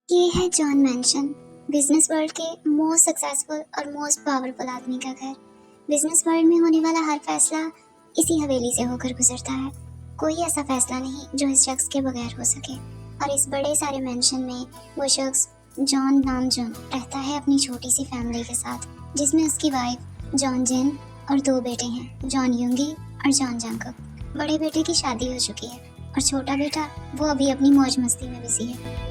ये है John mention, business world के मोस्ट सक्सेसफुल और मोस्ट पावरफुल आदमी का घर। बिजनेस वर्ल्ड में होने वाला हर फैसला इसी हवेली से होकर गुजरता है। कोई ऐसा फैसला नहीं जो इस शख्स के बगैर हो सके। और इस बड़े सारे मेंशन में वो शख्स जॉन नामजून रहता है अपनी छोटी सी फैमिली के साथ, जिसमें उसकी वाइफ जॉन जिन और 2 बेटे हैं, जॉन युंगी और जॉन जंगकुक। बड़े बेटे की शादी हो चुकी है और छोटा बेटा वो अभी अपनी मौज मस्ती में बिजी है।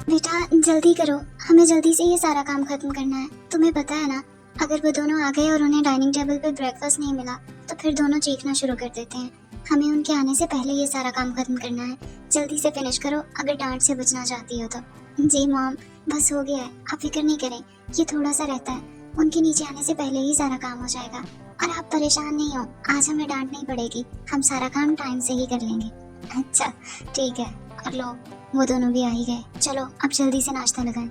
बेटा जल्दी करो, हमें जल्दी से ये सारा काम खत्म करना है। तुम्हें पता है ना, अगर वो दोनों आ गए और उन्हें डाइनिंग टेबल पे ब्रेकफास्ट नहीं मिला तो फिर दोनों चीखना शुरू कर देते हैं। हमें उनके आने से पहले ये सारा काम खत्म करना है। जल्दी से फिनिश करो अगर डांट से बचना चाहती हो तो। जी मॉम, बस हो गया है, आप फिक्र नहीं करें, ये थोड़ा सा रहता है, उनके नीचे आने से पहले ही सारा काम हो जाएगा। और आप परेशान नहीं हो, आज हमें डांट नहीं पड़ेगी, हम सारा काम टाइम से ही कर लेंगे। अच्छा ठीक है, और लो वो दोनों भी आ ही गए, चलो अब जल्दी से नाश्ता लगाएं।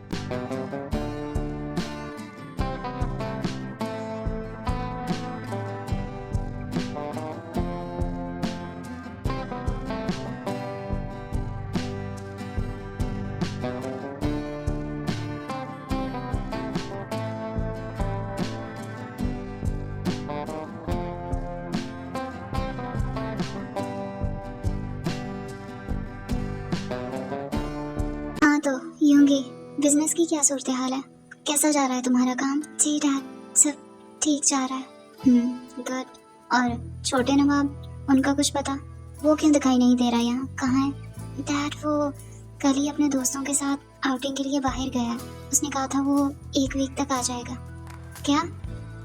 हाँ तो यूंगी, बिजनेस की क्या सूरत हाल है? कैसा जा रहा है तुम्हारा काम? जी डैड, सब ठीक जा रहा है। गुड। और छोटे नवाब, उनका कुछ पता? वो क्यों दिखाई नहीं दे रहा यहाँ, कहाँ है? डैड वो कल ही अपने दोस्तों के साथ आउटिंग के लिए बाहर गया। उसने कहा था वो 1 वीक तक आ जाएगा। क्या?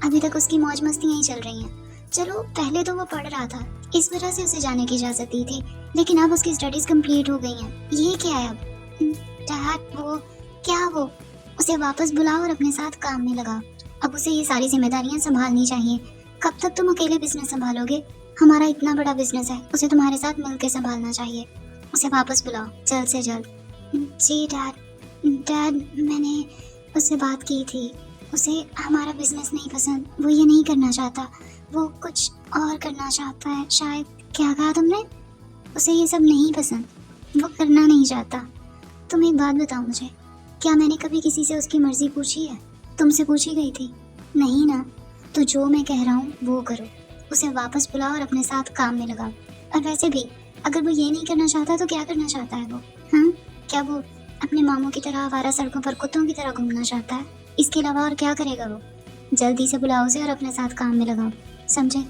अभी तक उसकी मौज मस्ती यहीं चल रही हैं। चलो पहले तो वो पढ़ रहा था, इस वजह से उसे जाने की इजाज़त दी थी, लेकिन अब उसकी स्टडीज कंप्लीट हो गई हैं। ये क्या है अब? डैड वो क्या, वो उसे वापस बुलाओ और अपने साथ काम में लगाओ। अब उसे ये सारी जिम्मेदारियां संभालनी चाहिए। कब तक तुम अकेले बिजनेस संभालोगे? हमारा इतना बड़ा बिजनेस है, उसे तुम्हारे साथ मिलकर संभालना चाहिए। उसे वापस बुलाओ जल्द से जल्द। जी डैड मैंने उससे बात की थी, उसे हमारा बिजनेस नहीं पसंद, वो ये नहीं करना चाहता, वो कुछ और करना चाहता है शायद। क्या कहा तुमने? उसे ये सब नहीं पसंद, वो करना नहीं चाहता। तुम एक बात बताओ मुझे, क्या मैंने कभी किसी से उसकी मर्जी पूछी है? तुमसे पूछी गई थी? नहीं ना। तो जो मैं कह रहा हूँ वो करो, उसे वापस बुलाओ और अपने साथ काम में लगाओ। और वैसे भी अगर वो ये नहीं करना चाहता तो क्या करना चाहता है वो? हाँ, क्या वो अपने मामों की तरह आवारा सड़कों पर कुत्तों की तरह घूमना चाहता है? इसके अलावा और क्या करेगा वो? जल्दी से बुलाओ उसे और अपने साथ काम में लगाओ, समझे?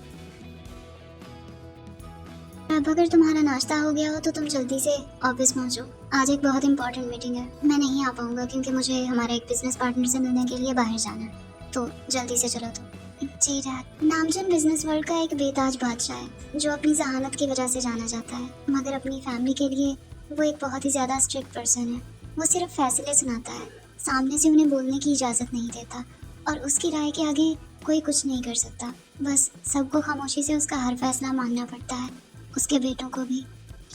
अब अगर तुम्हारा नाश्ता हो गया हो तो तुम जल्दी से ऑफिस पहुंचो। आज एक बहुत इंपॉर्टेंट मीटिंग है, मैं नहीं आ पाऊंगा क्योंकि मुझे हमारे एक बिजनेस पार्टनर से मिलने के लिए बाहर जाना है। तो जल्दी से चलो तुम। जी डैड। नामजन बिजनेस वर्ल्ड का एक बेताज बादशाह है जो अपनी जहानत की वजह से जाना जाता है, मगर अपनी फैमिली के लिए वो एक बहुत ही ज़्यादा स्ट्रिक्ट पर्सन है। वो सिर्फ फैसले सुनाता है, सामने से उन्हें बोलने की इजाज़त नहीं देता, और उसकी राय के आगे कोई कुछ नहीं कर सकता। बस सबको खामोशी से उसका हर फैसला मानना पड़ता है, उसके बेटों को भी।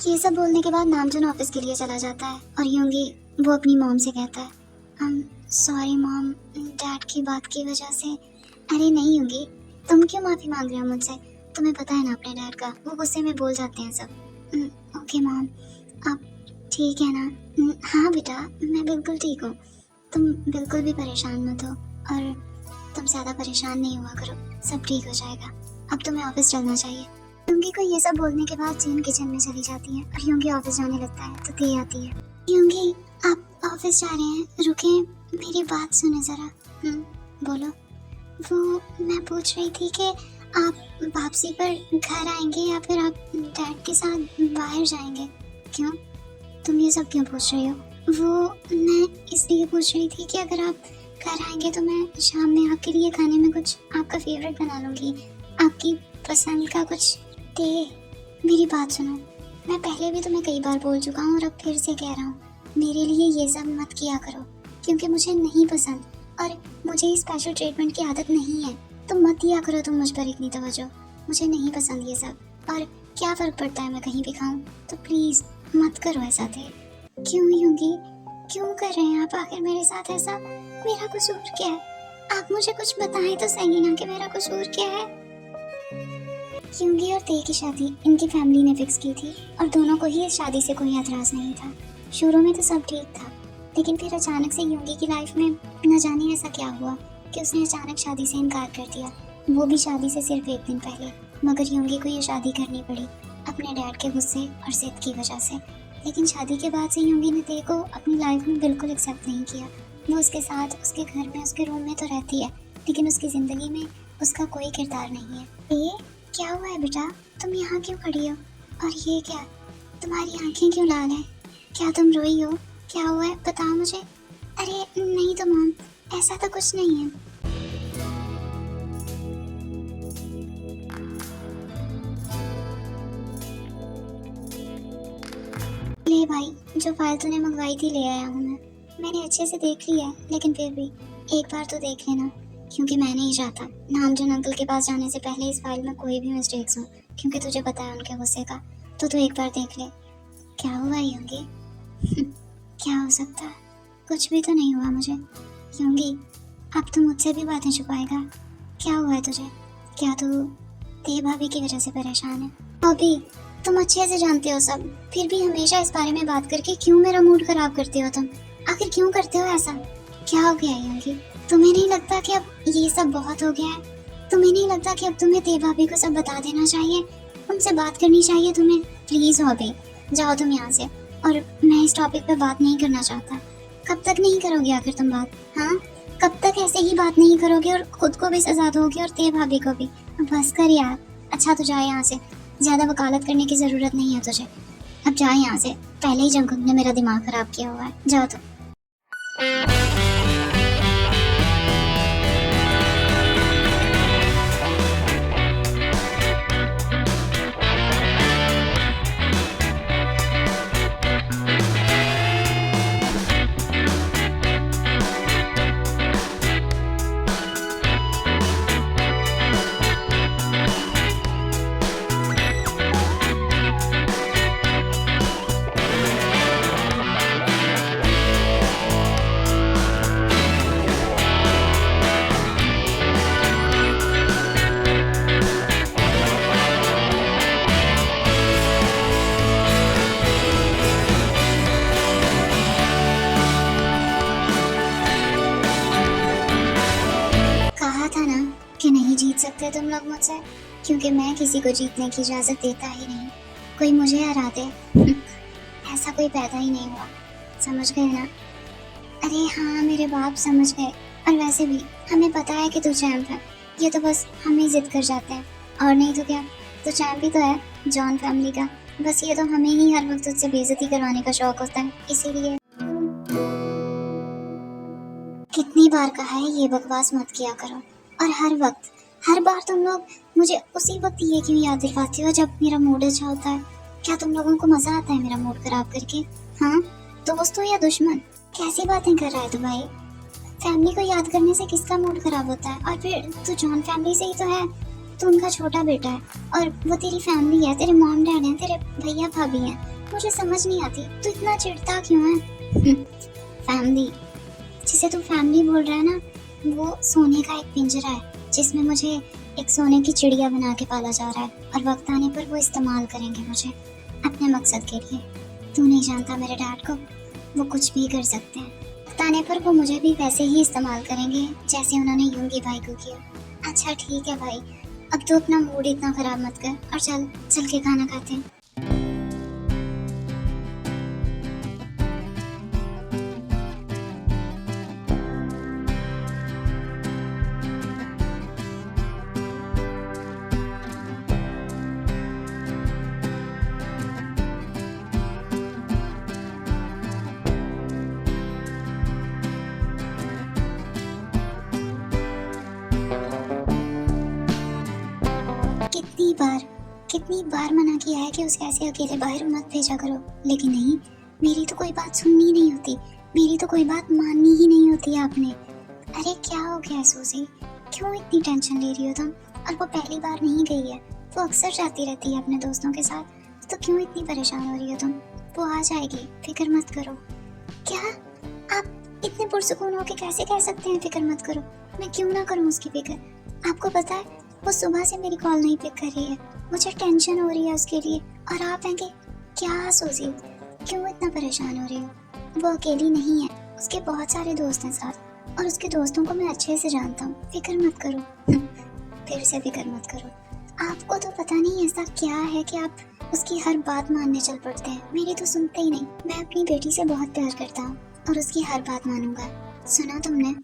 ये सब बोलने के बाद नामजन ऑफिस के लिए चला जाता है और यूंगी वो अपनी मॉम से कहता है, सॉरी मॉम, डैड की बात की वजह से। अरे नहीं यूंगी, तुम क्यों माफ़ी मांग रहे हो मुझसे? तुम्हें पता है ना अपने डैड का, वो गुस्से में बोल जाते हैं सब। ओके मॉम, आप ठीक है ना? हाँ बेटा, मैं बिल्कुल ठीक हूँ, तुम बिल्कुल भी परेशान मत हो, और तुम ज़्यादा परेशान नहीं हुआ करो, सब ठीक हो जाएगा। अब तुम्हें ऑफिस चलना चाहिए। यूंगी को ये सब बोलने के बाद जिन किचन में चली जाती है और यूंगी ऑफिस जाने लगता है तो ते आती है। यूंगी, आप ऑफिस जा रहे हैं, रुके, मेरी बात सुने ज़रा। बोलो। वो मैं पूछ रही थी कि आप वापसी पर घर आएंगे या फिर आप डैड के साथ बाहर जाएंगे? क्यों? तुम ये सब क्यों पूछ रही हो? वो मैं इसलिए पूछ रही थी कि अगर आप घर आएंगे तो मैं शाम में आपके लिए खाने में कुछ आपका फेवरेट बना लूँगी, आपकी पसंद का कुछ ते। मेरी बात सुनो, मैं पहले भी तुम्हें कई बार बोल चुका हूँ और अब फिर से कह रहा हूँ, मेरे लिए ये सब मत किया करो क्योंकि मुझे नहीं पसंद और मुझे स्पेशल ट्रीटमेंट की आदत नहीं है। तो मत दिया करो तुम मुझ पर इतनी तवज्जो, मुझे नहीं पसंद ये सब। और क्या फ़र्क पड़ता है मैं कहीं भी खाऊं, तो प्लीज़ मत करो ऐसा। थे क्यों यूंगी, क्यों कर रहे हैं आप आखिर मेरे साथ ऐसा? मेरा कसूर क्या है? आप मुझे कुछ बताएं तो सही ना कि मेरा कसूर क्या है। यूंगी और ते की शादी इनकी फैमिली ने फिक्स की थी और दोनों को ही इस शादी से कोई एतराज़ नहीं था। शुरू में तो सब ठीक था, लेकिन फिर अचानक से यूंगी की लाइफ में न जाने ऐसा क्या हुआ कि उसने अचानक शादी से इनकार कर दिया, वो भी शादी से सिर्फ एक दिन पहले। मगर यूंगी को ये शादी करनी पड़ी अपने डैड के गुस्से और जिद की वजह से। लेकिन शादी के बाद से यूंगी ने ते को अपनी लाइफ में बिल्कुल एक्सेप्ट नहीं किया। वो उसके साथ उसके घर में उसके रूम में तो रहती है, लेकिन उसकी ज़िंदगी में उसका कोई किरदार नहीं है। ये क्या हुआ है बेटा, तुम यहाँ क्यों खड़ी हो? और ये क्या, तुम्हारी आंखें क्यों लाल हैं? क्या तुम रोई हो? क्या हुआ है बताओ मुझे। अरे नहीं तो मॉम, ऐसा तो कुछ नहीं है। ले भाई, जो फाइल तूने मंगवाई थी ले आया हूँ मैंने अच्छे से देख लिया है, लेकिन फिर भी एक बार तो देख लेना, क्योंकि मैं नहीं चाहता नामजन अंकल के पास जाने से पहले इस फाइल में कोई भी मिस्टेक्स हो, क्योंकि तुझे पता है उनके गुस्से का। तो तू एक बार देख ले। क्या हुआ यूंगी? क्या हो सकता है, कुछ भी तो नहीं हुआ मुझे। यूंगी, अब तू मुझसे भी बातें छुपाएगा? क्या हुआ है तुझे? क्या तू ते भाभी की वजह से परेशान है? भाभी, तुम अच्छे से जानते हो सब, फिर भी हमेशा इस बारे में बात करके क्यों मेरा मूड खराब करते हो तुम? आखिर क्यों करते हो ऐसा? क्या हो गया यूंगी? तुम्हें नहीं लगता कि अब ये सब बहुत हो गया है? तुम्हें नहीं लगता कि अब तुम्हें ते भाभी को सब बता देना चाहिए, उनसे बात करनी चाहिए तुम्हें? प्लीज भाभी, जाओ तुम यहाँ से, और मैं इस टॉपिक पे बात नहीं करना चाहता। कब तक नहीं करोगे आखिर तुम बात? हाँ, कब तक ऐसे ही बात नहीं करोगे और खुद को भी सजा दोगे और ते भाभी को भी? बस कर यार। अच्छा तो जा यहाँ से, ज्यादा वकालत करने की जरूरत नहीं है तुझे। अब जा यहाँ से, पहले ही जंकुक ने मेरा दिमाग खराब किया हुआ है। जाओ तो। कहा था ना कि नहीं जीत सकते तुम लोग मुझसे, क्योंकि मैं किसी को जीतने की इजाजत देता ही नहीं। कोई मुझे हरा दे ऐसा कोई पैदा ही नहीं हुआ, समझ गए ना? अरे हाँ मेरे बाप समझ गए। और वैसे भी हमें पता है कि तू चैंप है, ये तो बस हम ही जिद कर जाते हैं, और नहीं तो क्या। तो चैंप ही तो है जॉन फैमिली का, बस ये तो हमें ही हर वक्त उससे बेइज्जती करवाने का शौक होता है, इसीलिए। कितनी बार कहा है ये बकवास मत किया करो, और हर बार तुम लोग मुझे उसी वक्त ये क्यों याद दिलाते हो जब मेरा मूड अच्छा होता है? क्या तुम लोगों को मजा आता है मेरा मूड खराब करके? हाँ, दोस्त हो या दुश्मन? कैसी बातें कर रहा है तू भाई? फैमिली को याद करने से किसका मूड खराब होता है? और फिर तू जॉन फैमिली से ही तो है, तू उनका छोटा बेटा है, और वो तेरी फैमिली है, तेरे मॉम डैड हैं, तेरे भैया भाभी हैं। मुझे समझ नहीं आती तू इतना चिढ़ता क्यों है? फैमिली, जिसे तू फैमिली बोल रहा है ना, वो सोने का एक पिंजरा है जिसमें मुझे एक सोने की चिड़िया बना के पाला जा रहा है, और वक्त आने पर वो इस्तेमाल करेंगे मुझे अपने मकसद के लिए। तू नहीं जानता मेरे डैड को, वो कुछ भी कर सकते हैं। वक्त आने पर वो मुझे भी वैसे ही इस्तेमाल करेंगे जैसे उन्होंने यूंगी भाई को किया। अच्छा ठीक है भाई, अब तो अपना मूड इतना खराब मत कर, और चल के खाना खाते हैं। कितनी बार कितनी बार मना किया है कि उसे ऐसे अकेले बाहर मत भेजा करो, लेकिन नहीं, मेरी तो कोई बात सुननी नहीं होती, मेरी तो कोई बात माननी ही नहीं होती आपने। अरे क्या हो गया है सूजी, क्यों इतनी टेंशन ले रही हो तुम? और वो पहली बार नहीं गई है, वो अक्सर जाती रहती है अपने दोस्तों के साथ, तो क्यों इतनी परेशान हो रही हो तुम? वो आ जाएगी, फिक्र मत करो। क्या आप इतने पुरसुकून होके कैसे कह सकते हैं फिक्र मत करो? मैं क्यों ना करूं उसकी फिक्र? आपको पता है वो सुबह से मेरी कॉल नहीं पिक कर रही है, मुझे टेंशन हो रही है उसके लिए। और आप हैं कि क्या सूजी, क्यों इतना परेशान हो रही हो? वो अकेली नहीं है, उसके बहुत सारे दोस्त हैं साथ, और उसके दोस्तों को मैं अच्छे से जानता हूँ, फिक्र मत करो। फिर से फिक्र मत करो। आपको तो पता नहीं ऐसा क्या है कि आप उसकी हर बात मानने चल पड़ते हैं, मेरी तो सुनते ही नहीं। मैं अपनी बेटी से बहुत प्यार करता हूँ और उसकी हर बात मानूंगा। सुना तुमने?